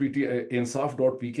PTI insaf.pk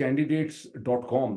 candidates.com,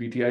PTI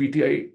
PTI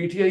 PTI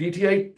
PTI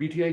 PTI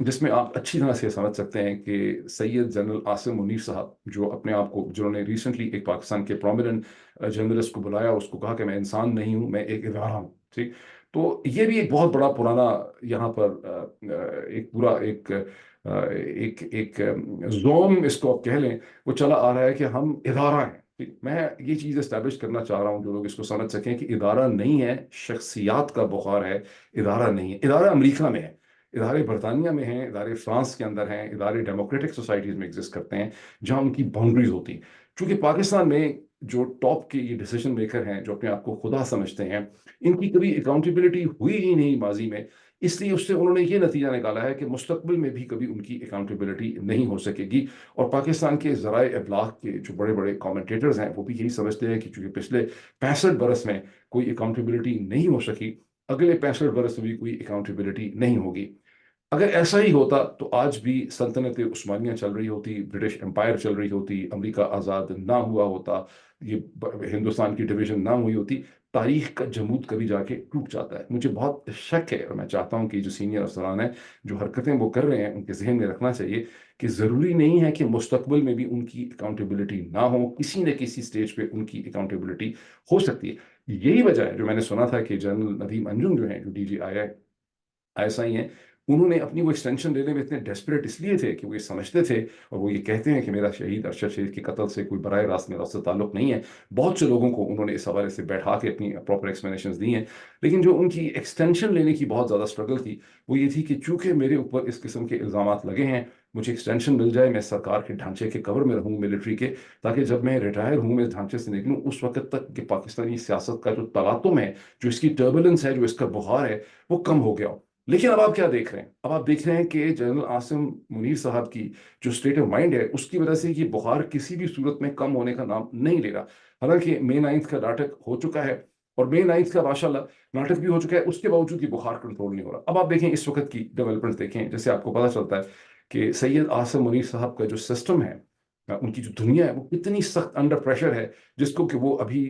جس میں آپ اچھی طرح سے سمجھ سکتے ہیں کہ سید جنرل عاصم منیر صاحب جو اپنے آپ کو جنہوں نے ریسنٹلی ایک پاکستان کے پرومیننٹ جرنلسٹ کو بلایا، اس کو کہا کہ میں انسان نہیں ہوں، میں ایک ادارہ ہوں، ٹھیک. تو یہ بھی ایک بہت بڑا پرانا یہاں پر ایک پورا ایک زوم اس کو آپ کہہ لیں، وہ چلا آ رہا ہے کہ ہم ادارہ ہیں. میں یہ چیز اسٹیبلش کرنا چاہ رہا ہوں جو لوگ اس کو سمجھ سکیں کہ ادارہ نہیں ہے، شخصیات کا بخار ہے. ادارہ نہیں ہے. ادارہ امریکہ میں ہے، ادارے برطانیہ میں ہیں، ادارے فرانس کے اندر ہیں، ادارے ڈیموکریٹک سوسائٹیز میں ایگزسٹ کرتے ہیں جہاں ان کی باؤنڈریز ہوتی ہیں. چونکہ پاکستان میں جو ٹاپ کے یہ ڈیسیجن میکر ہیں جو اپنے آپ کو خدا سمجھتے ہیں، ان کی کبھی اکاؤنٹیبلٹی ہوئی ہی نہیں ماضی میں. اس لیے اس سے انہوں نے یہ نتیجہ نکالا ہے کہ مستقبل میں بھی کبھی ان کی اکاؤنٹیبلٹی نہیں ہو سکے گی. اور پاکستان کے ذرائع ابلاغ کے جو بڑے بڑے کامنٹیٹرز ہیں وہ بھی یہی سمجھتے ہیں کہ چونکہ پچھلے 65 برس میں کوئی اکاؤنٹیبلٹی نہیں ہو سکی، اگلے 65 برس میں بھی کوئی اکاؤنٹیبلٹی نہیں ہوگی. اگر ایسا ہی ہوتا تو آج بھی سلطنت عثمانیہ چل رہی ہوتی، برٹش امپائر چل رہی ہوتی، امریکہ آزاد نہ ہوا ہوتا، یہ ہندوستان کی ڈویژن نہ ہوئی ہوتی. تاریخ کا جمود کبھی جا کے ٹوٹ جاتا ہے. مجھے بہت شک ہے اور میں چاہتا ہوں کہ جو سینئر افسران ہیں جو حرکتیں وہ کر رہے ہیں ان کے ذہن میں رکھنا چاہیے کہ ضروری نہیں ہے کہ مستقبل میں بھی ان کی اکاؤنٹیبلٹی نہ ہو، کسی نہ کسی سٹیج پہ ان کی اکاؤنٹیبلٹی ہو سکتی ہے. یہی وجہ ہے جو میں نے سنا تھا کہ جنرل ندیم انجم جو ہیں، جو D G I S I ہیں، انہوں نے اپنی وہ ایکسٹینشن لینے میں اتنے ڈیسپریٹ اس لیے تھے کہ وہ یہ سمجھتے تھے، اور وہ یہ کہتے ہیں کہ میرا شہید ارشد شہید کے قتل سے کوئی براہ راست میرا اس سے تعلق نہیں ہے. بہت سے لوگوں کو انہوں نے اس حوالے سے بیٹھا کے اپنی پراپر ایکسپلینیشنز دی ہیں. لیکن جو ان کی ایکسٹینشن لینے کی بہت زیادہ اسٹرگل تھی وہ یہ تھی کہ چونکہ میرے اوپر اس قسم کے الزامات لگے ہیں، مجھے ایکسٹینشن مل جائے، میں سرکار کے ڈھانچے کے کور میں رہوں ملٹری کے، تاکہ جب میں ریٹائر ہوں میں اس ڈھانچے سے نکلوں اس وقت تک کہ پاکستانی سیاست کا جو تلاطم ہے، جو اس کی ٹربولنس ہے، جو اس کا بخار ہے، وہ کم ہو گیا ہو. لیکن اب آپ کیا دیکھ رہے ہیں؟ اب آپ دیکھ رہے ہیں کہ جنرل عاصم منیر صاحب کی جو اسٹیٹ آف مائنڈ ہے اس کی وجہ سے یہ بخار کسی بھی صورت میں کم ہونے کا نام نہیں لے رہا. حالانکہ مئی 9 کا ناٹک ہو چکا ہے، اور مئی 9 کا ماشاء اللہ ناٹک بھی ہو چکا ہے، اس کے باوجود یہ بخار کنٹرول نہیں ہو رہا. اب آپ دیکھیں اس وقت کی ڈیولپمنٹ دیکھیں، جیسے آپ کو پتہ چلتا ہے کہ سید عاصم منیر صاحب کا جو سسٹم ہے، ان کی جو دنیا ہے وہ کتنی سخت انڈر پریشر ہے، جس کو کہ وہ ابھی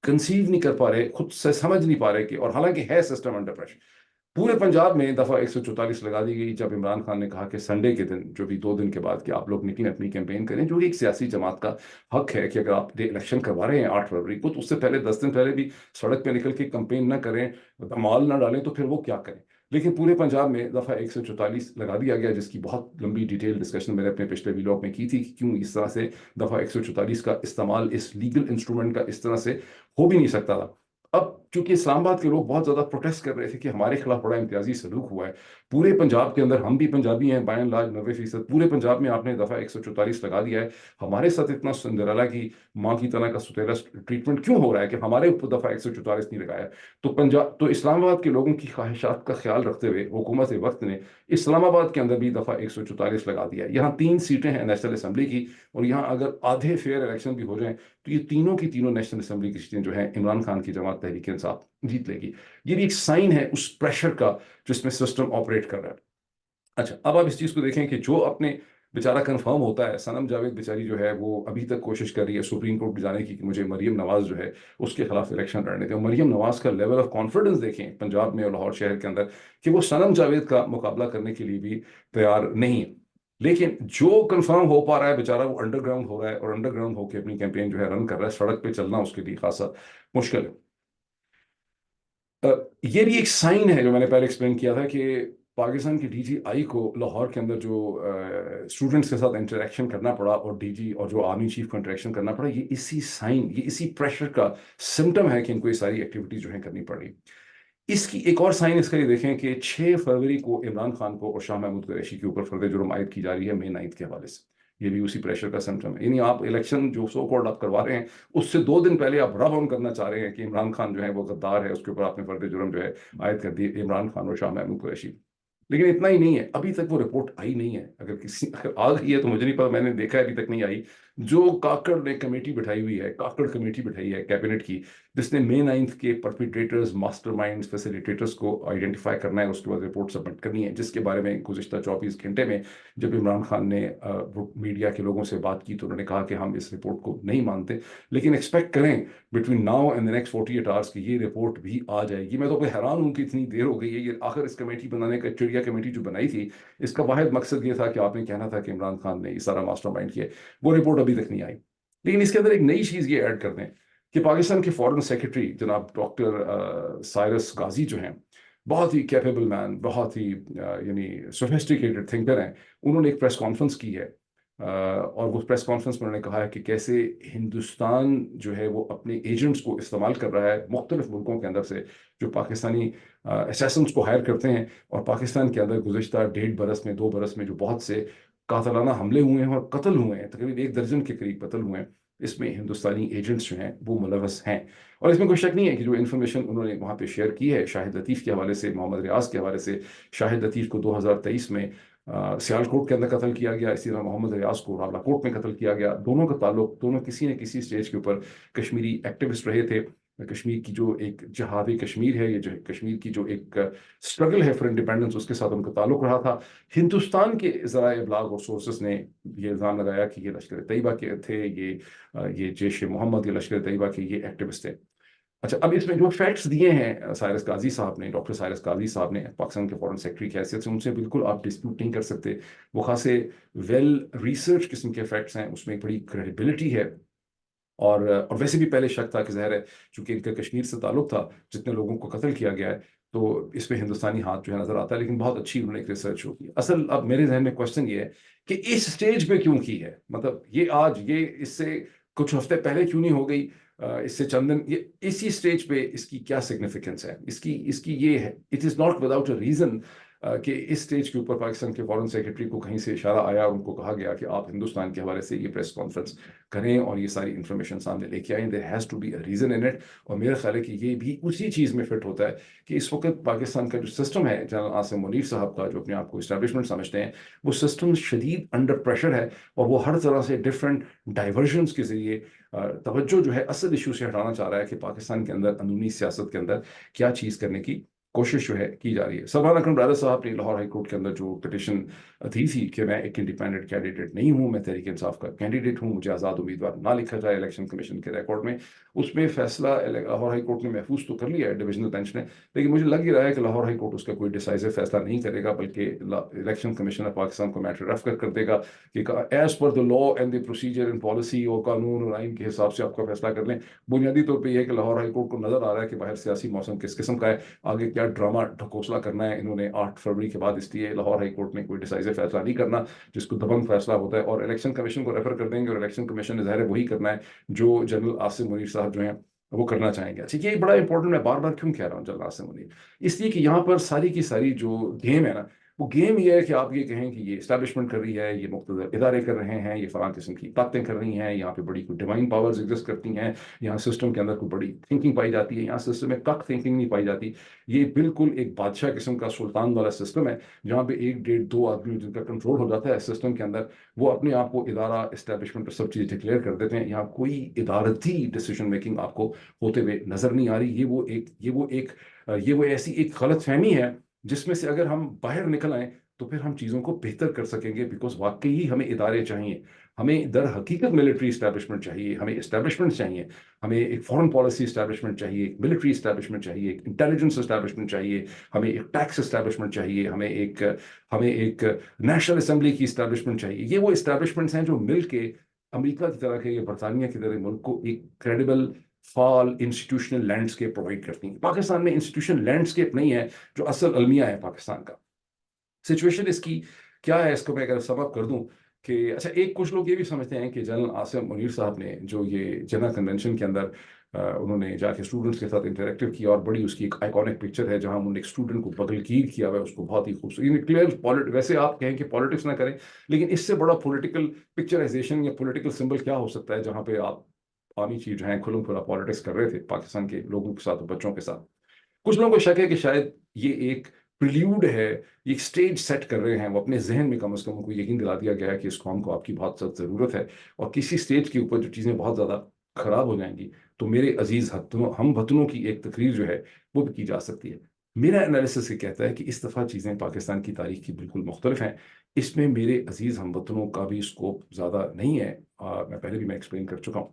کنسیو نہیں کر پا رہے، خود سے سمجھ نہیں پا رہے کہ، اور حالانکہ ہے سسٹم انڈر پریشر. پورے پنجاب میں دفعہ 144 لگا دی گئی جب عمران خان نے کہا کہ سنڈے کے دن، جو بھی 2 دن کے بعد، کہ آپ لوگ نکلیں اپنی کیمپین کریں، جو کہ ایک سیاسی جماعت کا حق ہے کہ اگر آپ الیکشن کروا رہے ہیں 8 فروری کو، تو اس سے پہلے 10 دن پہلے بھی سڑک پہ نکل کے کمپین نہ کریں، مال نہ ڈالیں، تو پھر وہ کیا کریں. لیکن پورے پنجاب میں دفعہ 144 لگا دیا گیا، جس کی بہت لمبی ڈیٹیل ڈسکشن میں نے اپنے پچھلے ویلاگ میں کی تھی کہ کیوں اس طرح سے دفعہ 144 کا استعمال اس لیگل انسٹرومنٹ کا اس طرح سے ہو بھی نہیں سکتا تھا. اب چونکہ اسلام آباد کے لوگ بہت زیادہ پروٹیسٹ کر رہے تھے کہ ہمارے خلاف بڑا امتیازی سلوک ہوا ہے پورے پنجاب کے اندر، ہم بھی پنجابی ہیں بائی اینڈ لارج 90%، پورے پنجاب میں آپ نے دفعہ 144 لگا دیا ہے، ہمارے ساتھ اتنا سندرالہ کی ماں کی طرح کا ستیرا ٹریٹمنٹ کیوں ہو رہا ہے کہ ہمارے اوپر دفعہ 144 نہیں لگایا. تو اسلام آباد کے لوگوں کی خواہشات کا خیال رکھتے ہوئے حکومت وقت نے اسلام آباد کے اندر بھی دفعہ 144 لگا دیا ہے. یہاں 3 سیٹیں ہیں نیشنل اسمبلی کی، اور یہاں اگر آدھے فیئر الیکشن بھی ہو جائیں تو یہ تینوں کی تینوں نیشنل اسمبلی کی سیٹیں جو ہیں عمران خان کی جماعت تحریک انصاف جیت لے گی. یہ بھی ایک سائن ہے اس پریشر کا جس میں سسٹم آپریٹ کر رہا ہے. اچھا، اب آپ اس چیز کو دیکھیں کہ جو اپنے بیچارہ کنفرم ہوتا ہے، سنم جاوید بیچاری جو ہے وہ ابھی تک کوشش کر رہی ہے سپریم کورٹ جانے کی کہ مجھے مریم نواز جو ہے اس کے خلاف الیکشن لڑنے دیں. مریم نواز کا لیول آف کانفیڈنس دیکھیں پنجاب میں اور لاہور شہر کے اندر کہ وہ سنم جاوید کا مقابلہ کرنے کے لیے بھی تیار نہیں ہے. لیکن جو کنفرم ہو پا رہا ہے بیچارہ وہ انڈر گراؤنڈ ہو رہا ہے، اور انڈر گراؤنڈ ہو کے اپنی کیمپین جو ہے رن کر رہا ہے. سڑک پہ چلنا اس کے لیے خاصا مشکل ہے. یہ بھی ایک سائن ہے جو میں نے پہلے ایکسپلین کیا تھا کہ پاکستان کی ڈی جی آئی کو لاہور کے اندر جو اسٹوڈنٹس کے ساتھ انٹریکشن کرنا پڑا، اور ڈی جی اور جو آرمی چیف کو انٹریکشن کرنا پڑا، یہ اسی سائن، یہ اسی پریشر کا سمٹم ہے کہ ان کو یہ ساری ایکٹیویٹی جو ہیں کرنی پڑ رہی. اس کی ایک اور سائن اس کا یہ دیکھیں کہ 6 فروری کو عمران خان کو اور شاہ محمود قریشی کے اوپر فرد جرم عائد کی جا رہی ہے مئی 9 کے حوالے سے. یہ بھی اسی پریشر کا سمٹم ہے. یعنی آپ الیکشن جو سو کالڈ آپ کروا رہے ہیں اس سے 2 دن پہلے آپ رب آن کرنا چاہ رہے ہیں کہ عمران خان جو ہے وہ غدار ہے، اس کے اوپر آپ نے فرد جرم جو ہے عائد کر دی عمران خان اور شاہ محمود قریشی. لیکن اتنا ہی نہیں ہے، ابھی تک وہ رپورٹ آئی نہیں ہے. اگر آ گئی ہے تو مجھے نہیں پتا، میں نے دیکھا ہے ابھی تک نہیں آئی. جو کاکڑ نے کمیٹی بٹھائی ہوئی ہے، کاکڑ کمیٹی بٹھائی ہے کیبنٹ کی، جس نے مئی 9 کے پرپیٹریٹرز، ماسٹر مائنڈز، فیسیلیٹیٹرز کو آئیڈینٹیفائی کرنا ہے، اس کے بعد رپورٹ سبمٹ کرنی ہے، جس کے بارے میں گزشتہ 24 گھنٹے میں جب عمران خان نے میڈیا کے لوگوں سے بات کی تو انہوں نے کہا کہ ہم اس رپورٹ کو نہیں مانتے، لیکن ایکسپیکٹ کریں between now and the next 48 hours کی یہ رپورٹ بھی آ جائے گی۔ میں تو حیران ہوں کہ اتنی دیر ہو گئی ہے۔ یہ آخر اس کمیٹی بنانے کا، چڑیا کمیٹی جو بنائی تھی، اس کا واحد مقصد یہ تھا کہ آپ نے کہنا تھا کہ عمران خان نے یہ سارا ماسٹر مائنڈ کیا، وہ رپورٹ ابھی تک نہیں آئی۔ لیکن اس کے اندر ایک نئی چیز یہ ایڈ کر دیں کہ پاکستان کے فارن سیکرٹری جناب ڈاکٹر سائرس غازی جو ہیں، بہت ہی کیپیبل مین، بہت ہی یعنی سوفیسٹیکیٹڈ تھنکر ہیں، انہوں نے ایک پریس کانفرنس کی ہے، اور وہ پریس کانفرنس میں انہوں نے کہا ہے کہ کیسے ہندوستان جو ہے وہ اپنے ایجنٹس کو استعمال کر رہا ہے مختلف ملکوں کے اندر سے، جو پاکستانی اسیسنس کو ہائر کرتے ہیں، اور پاکستان کے اندر گزشتہ 1.5 برس میں، 2 برس میں جو بہت سے قاتلانہ حملے ہوئے ہیں اور قتل ہوئے ہیں، تقریباً 1 درجن کے قریب قتل ہوئے ہیں، اس میں ہندوستانی ایجنٹس جو ہیں وہ ملوث ہیں۔ اور اس میں کوئی شک نہیں ہے کہ جو انفارمیشن انہوں نے وہاں پہ شیئر کی ہے شاہد لطیف کے حوالے سے، محمد ریاض کے حوالے سے، شاہد لطیف کو 2023 میں سیالکوٹ کے اندر قتل کیا گیا، اسی طرح محمد ریاض کو راولاکوٹ میں قتل کیا گیا، دونوں کا تعلق، دونوں کسی نہ کسی سٹیج کے اوپر کشمیری ایکٹیوسٹ رہے تھے۔ کشمیر کی جو ایک جہادی کشمیر ہے، یہ جو کشمیر کی جو ایک اسٹرگل ہے فار انڈیپینڈنس، اس کے ساتھ ان کا تعلق رہا تھا۔ ہندوستان کے ذرائع ابلاغ اور سورسز نے یہ الزام لگایا کہ یہ لشکر طیبہ کے تھے، یہ جیش محمد، یہ لشکر طیبہ کے یہ ایکٹیوسٹ تھے۔ اچھا، اب اس میں جو فیکٹس دیے ہیں سائرس قاضی صاحب نے، ڈاکٹر سائرس قاضی صاحب نے، پاکستان کے فارن سیکرٹری کی حیثیت سے، ان سے بالکل آپ ڈسپیوٹ نہیں کر سکتے، وہ خاصے ویل ریسرچ قسم کے فیکٹس ہیں، اس میں ایک بڑی کریڈیبلٹی ہے۔ اور ویسے بھی پہلے شک تھا کہ ظاہر ہے چونکہ ان کا کشمیر سے تعلق تھا، جتنے لوگوں کو قتل کیا گیا ہے، تو اس میں ہندوستانی ہاتھ جو ہے نظر آتا ہے، لیکن بہت اچھی انہوں نے ایک ریسرچ شو کی۔ اصل اب میرے ذہن میں کوشچن یہ ہے کہ اس سٹیج پہ کیوں کی ہے، مطلب یہ آج، یہ اس سے کچھ ہفتے پہلے کیوں نہیں ہو گئی، اس سے چند دن، یہ اسی سٹیج پہ اس کی کیا سگنیفیکنس ہے، اس کی یہ ہے، it is not without a reason کہ اس سٹیج کے اوپر پاکستان کے فارن سیکرٹری کو کہیں سے اشارہ آیا اور ان کو کہا گیا کہ آپ ہندوستان کے حوالے سے یہ پریس کانفرنس کریں اور یہ ساری انفارمیشن سامنے لے کے آئیں۔ There has to be a reason in it, اور میرا خیال ہے کہ یہ بھی اسی چیز میں فٹ ہوتا ہے کہ اس وقت پاکستان کا جو سسٹم ہے، جنرل عاصم منیر صاحب کا، جو اپنے آپ کو اسٹیبلشمنٹ سمجھتے ہیں، وہ سسٹم شدید انڈر پریشر ہے، اور وہ ہر طرح سے ڈفرینٹ ڈائیورژنس کے ذریعے توجہ جو ہے اصل ایشو سے ہٹانا چاہ رہا ہے کہ پاکستان کے اندر اندرونی سیاست کے اندر کیا چیز کرنے کی کوشش جو ہے کی جا رہی ہے۔ سلمان اکرم ڈارا صاحب نے لاہور ہائی کورٹ کے اندر جو پٹیشن دی تھی کہ میں ایک انڈیپینڈنٹ کینڈیڈیٹ نہیں ہوں، میں تحریک انصاف کا کینڈیڈیٹ ہوں، مجھے آزاد امیدوار نہ لکھا جائے الیکشن کمیشن کے ریکارڈ میں، اس میں فیصلہ لاہور ہائی کورٹ نے محفوظ تو کر لیا ہے، ڈویژنل بینچ نے، لیکن مجھے لگ ہی رہا ہے کہ لاہور ہائی کورٹ اس کا کوئی ڈیسائزو فیصلہ نہیں کرے گا، بلکہ الیکشن کمیشن آف پاکستان کو میٹر ریفر کر دے گا کہ as per the law and the procedure and policy, اور قانون اور آئین کے حساب سے آپ کا فیصلہ کر لیں۔ بنیادی طور پہ یہ ہے کہ لاہور ہائی کورٹ کو نظر آ رہا ہے کہ باہر سیاسی موسم کس قسم کا ہے، آگے کیا ڈرامہ ڈھکوسلا کرنا ہے انہوں نے 8 فروری کے بعد، اس لیے لاہور ہائی کورٹ نے کوئی ڈیسائزو فیصلہ نہیں کرنا جس کو دبنگ فیصلہ ہوتا ہے، اور الیکشن کمیشن کو ریفر کر دیں گے، اور الیکشن کمیشن نے ظاہر ہے وہی کرنا ہے جو جنرل عاصم منیر صاحب جو ہیں وہ کرنا چاہیں گے۔ اچھا، یہ بڑا امپورٹنٹ، میں بار بار کیوں کہہ رہا ہوں جنرل عاصم منیر، اس لیے کہ یہاں پر ساری کی ساری جو گیم ہے نا، وہ گیم یہ ہے کہ آپ یہ کہیں کہ یہ اسٹیبلشمنٹ کر رہی ہے، یہ مختلف ادارے کر رہے ہیں، یہ فلاں قسم کی طاقتیں کر رہی ہیں، یہاں پہ بڑی کوئی ڈیوائن پاورز ایگزسٹ کرتی ہیں، یہاں سسٹم کے اندر کوئی بڑی تھنکنگ پائی جاتی ہے، یہاں سسٹم میں کک تھنکنگ نہیں پائی جاتی۔ یہ بالکل ایک بادشاہ قسم کا سلطان والا سسٹم ہے، جہاں پہ 1 1.5 2 آدمی جن کا کنٹرول ہو جاتا ہے سسٹم کے اندر، وہ اپنے آپ کو ادارہ، اسٹیبلشمنٹ اور سب چیز ڈکلیئر کر دیتے ہیں۔ یہاں کوئی ادارتی ڈیسیجن میکنگ آپ کو ہوتے ہوئے نظر نہیں آ رہی۔ یہ وہ ایسی ایک غلط فہمی ہے جس میں سے اگر ہم باہر نکل آئیں تو پھر ہم چیزوں کو بہتر کر سکیں گے، بیکاز واقعی ہمیں ادارے چاہیے، ہمیں در حقیقت ملٹری اسٹیبلشمنٹ چاہیے، ہمیں اسٹیبلشمنٹ چاہیے، ہمیں ایک فارن پالیسی اسٹیبلشمنٹ چاہیے، ایک ملٹری اسٹیبلشمنٹ چاہیے، ایک انٹیلیجنس اسٹیبلشمنٹ چاہیے، ہمیں ایک ٹیکس اسٹیبلشمنٹ چاہیے، ہمیں ایک نیشنل اسمبلی کی اسٹیبلشمنٹ چاہیے۔ یہ وہ اسٹیبلشمنٹس ہیں جو مل کے امریکہ کی طرح کے یا برطانیہ کی طرح ملک کو ایک کریڈیبل فعال انسٹیٹیوشنل لینڈسکیپ پرووائڈ کرتی ہیں۔ پاکستان میں انسٹیٹیوشنل لینڈسکیپ نہیں ہے جو اصل المیہ ہے پاکستان کا۔ سچویشن اس کی کیا ہے، اس کو میں اگر سم اپ کر دوں کہ اچھا، کچھ لوگ یہ بھی سمجھتے ہیں کہ جنرل عاصم منیر صاحب نے جو یہ جنرل کنونشن کے اندر انہوں نے جا کے اسٹوڈنٹس کے ساتھ انٹریکٹیو کیا، اور بڑی اس کی ایک آئیکونک پکچر ہے جہاں انہوں نے ایک اسٹوڈنٹ کو بغل گیر کیا ہوا ہے، اس کو بہت ہی خوبصورت کلیئر، ویسے آپ کہیں کہ پالیٹکس نہ کریں، لیکن اس سے بڑا پولیٹیکل پکچرائزیشن یا پولیٹیکل سمبل کیا ہو سکتا ہے جہاں پہ آپ عوامی چیز جو ہے کھلم کھلا پالیٹکس کر رہے تھے پاکستان کے لوگوں کے ساتھ اور بچوں کے ساتھ۔ کچھ لوگوں کو شک ہے کہ شاید یہ ایک پریلیوڈ ہے، یہ ایک سٹیج سیٹ کر رہے ہیں وہ اپنے ذہن میں، کم از کم ان کو یقین دلا دیا گیا ہے کہ اس قوم کو آپ کی بہت زیادہ ضرورت ہے، اور کسی سٹیج کے اوپر جو چیزیں بہت زیادہ خراب ہو جائیں گی تو میرے عزیز ہم وطنوں کی ایک تقریر جو ہے وہ بھی کی جا سکتی ہے۔ میرا انالیسس یہ کہتا ہے کہ اس دفعہ چیزیں پاکستان کی تاریخ کی بالکل مختلف ہیں، اس میں میرے عزیز ہم وطنوں کا بھی اسکوپ زیادہ نہیں ہے، میں پہلے بھی میں ایکسپلین کر چکا ہوں۔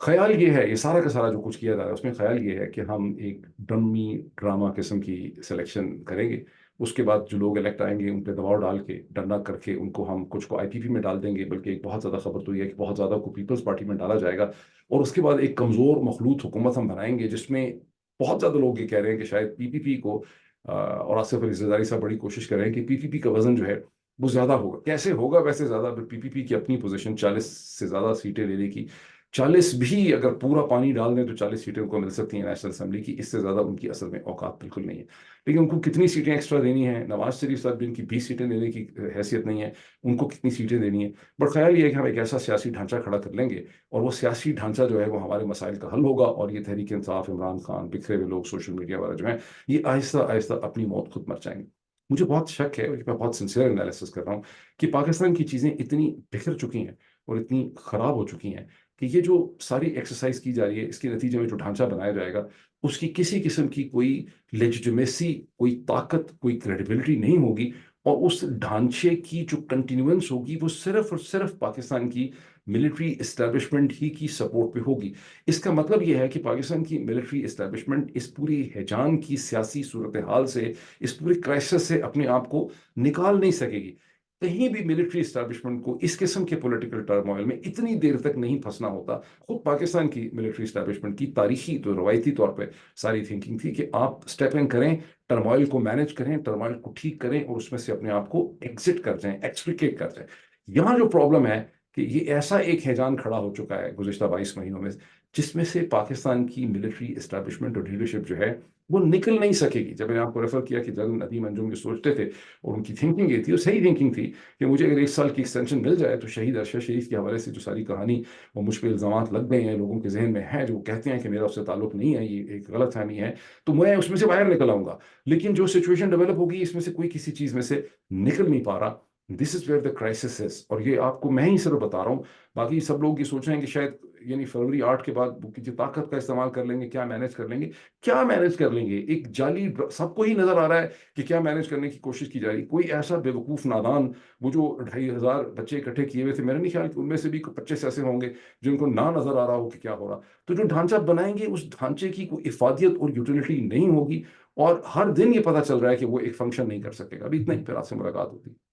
خیال یہ ہے، یہ سارا کا سارا جو کچھ کیا جا رہا ہے اس میں خیال یہ ہے کہ ہم ایک ڈمی ڈرامہ قسم کی سلیکشن کریں گے، اس کے بعد جو لوگ الیکٹ آئیں گے ان پہ دباؤ ڈال کے ڈنڈا کر کے ان کو ہم کچھ کو آئی پی پی میں ڈال دیں گے، بلکہ ایک بہت زیادہ خبر تو یہ ہے کہ بہت زیادہ کو پیپلز پارٹی میں ڈالا جائے گا، اور اس کے بعد ایک کمزور مخلوط حکومت ہم بنائیں گے جس میں بہت زیادہ لوگ یہ کہہ رہے ہیں کہ شاید پی پی پی کو اور آصف علی زرداری صاحب بڑی کوشش کر رہے ہیں کہ پی پی پی کا وزن جو ہے وہ زیادہ ہوگا، کیسے ہوگا ویسے زیادہ، پی پی پی کی اپنی پوزیشن 40 سے زیادہ سیٹیں لینے کی، 40 بھی اگر پورا پانی ڈال دیں تو 40 سیٹیں ان کو مل سکتی ہیں نیشنل اسمبلی کی، اس سے زیادہ ان کی اصل میں اوقات بالکل نہیں ہے، لیکن ان کو کتنی سیٹیں ایکسٹرا دینی ہیں، نواز شریف صاحب بھی ان کی 20 سیٹیں دینے کی حیثیت نہیں ہے، ان کو کتنی سیٹیں دینی ہیں، بٹ خیال یہ ہے کہ ہم ایک ایسا سیاسی ڈھانچہ کھڑا کر لیں گے اور وہ سیاسی ڈھانچہ جو ہے وہ ہمارے مسائل کا حل ہوگا، اور یہ تحریک انصاف، عمران خان، بکھرے ہوئے لوگ، سوشل میڈیا والا جو ہیں، یہ آہستہ آہستہ اپنی موت خود مر جائیں گے۔ مجھے بہت شک ہے، اور میں بہت سنسیئر انالیسس کر رہا ہوں، کہ پاکستان کی چیزیں اتنی بکھر چکی ہیں اور اتنی خراب ہو چکی ہیں کہ یہ جو ساری ایکسرسائز کی جا رہی ہے اس کے نتیجے میں جو ڈھانچہ بنایا جائے گا اس کی کسی قسم کی کوئی لیجیٹمیسی، کوئی طاقت، کوئی کریڈیبلٹی نہیں ہوگی، اور اس ڈھانچے کی جو کنٹینیوئنس ہوگی وہ صرف اور صرف پاکستان کی ملٹری اسٹیبلشمنٹ ہی کی سپورٹ پہ ہوگی۔ اس کا مطلب یہ ہے کہ پاکستان کی ملٹری اسٹیبلشمنٹ اس پوری ہیجان کی سیاسی صورتحال سے، اس پوری کرائسس سے اپنے آپ کو نکال نہیں سکے گی۔ کہیں بھی ملٹری اسٹیبلشمنٹ کو اس قسم کے پولیٹیکل ٹرموائل میں اتنی دیر تک نہیں پھنسنا ہوتا۔ خود پاکستان کی ملٹری اسٹیبلشمنٹ کی تاریخی تو روایتی طور پہ ساری تھنکنگ تھی کہ آپ اسٹیپ ان کریں، ٹرموائل کو مینج کریں، ٹرموائل کو ٹھیک کریں، اور اس میں سے اپنے آپ کو ایگزٹ کر جائیں، ایکسٹریکیٹ کر جائیں۔ یہاں جو پرابلم ہے کہ یہ ایسا ایک ہیجان کھڑا ہو چکا ہے گزشتہ 22 مہینوں میں، جس میں سے پاکستان کی ملٹری اسٹیبلشمنٹ اور لیڈرشپ جو ہے وہ نکل نہیں سکے گی۔ جب میں نے آپ کو ریفر کیا کہ جنرل ندیم انجم یہ سوچتے تھے اور ان کی تھنکنگ یہ تھی، اور صحیح تھنکنگ تھی، کہ مجھے اگر 1 سال کی ایکسٹینشن مل جائے تو شہید ارشد شریف کے حوالے سے جو ساری کہانی وہ مجھ پہ الزامات لگ گئے ہیں، لوگوں کے ذہن میں ہیں جو کہتے ہیں کہ میرا اس سے تعلق نہیں ہے، یہ ایک غلط فہمی ہے، تو میں اس میں سے باہر نکل آؤں گا، لیکن جو سچویشن ڈیولپ ہوگی اس میں سے کوئی کسی چیز میں سے نکل نہیں پا رہا۔ دس is where the crisis is, اور یہ آپ کو میں ہی صرف بتا رہا ہوں، باقی سب لوگ یہ سوچ رہے ہیں کہ شاید یعنی فروری 8 کے بعد وہ کسی طاقت کا استعمال کر لیں گے، کیا مینج کر لیں گے، کیا مینج کر لیں گے، ایک جعلی سب کو ہی نظر آ رہا ہے کہ کیا مینج کرنے کی کوشش کی جا رہی، کوئی ایسا بے وقوف نادان، وہ جو 2500 بچے اکٹھے کیے ہوئے تھے، میرا نہیں خیال کہ ان میں سے بھی 25 ایسے ہوں گے جن کو نہ نظر آ رہا ہو کہ کیا ہو رہا، تو جو ڈھانچہ بنائیں گے اس ڈھانچے کی کوئی افادیت اور یوٹیلٹی نہیں ہوگی، اور ہر دن یہ پتہ چل رہا ہے کہ وہ ایک فنکشن نہیں کر سکے گا۔ ابھی اتنا ہی، پھر آپ سے ملاقات ہوتی ہے۔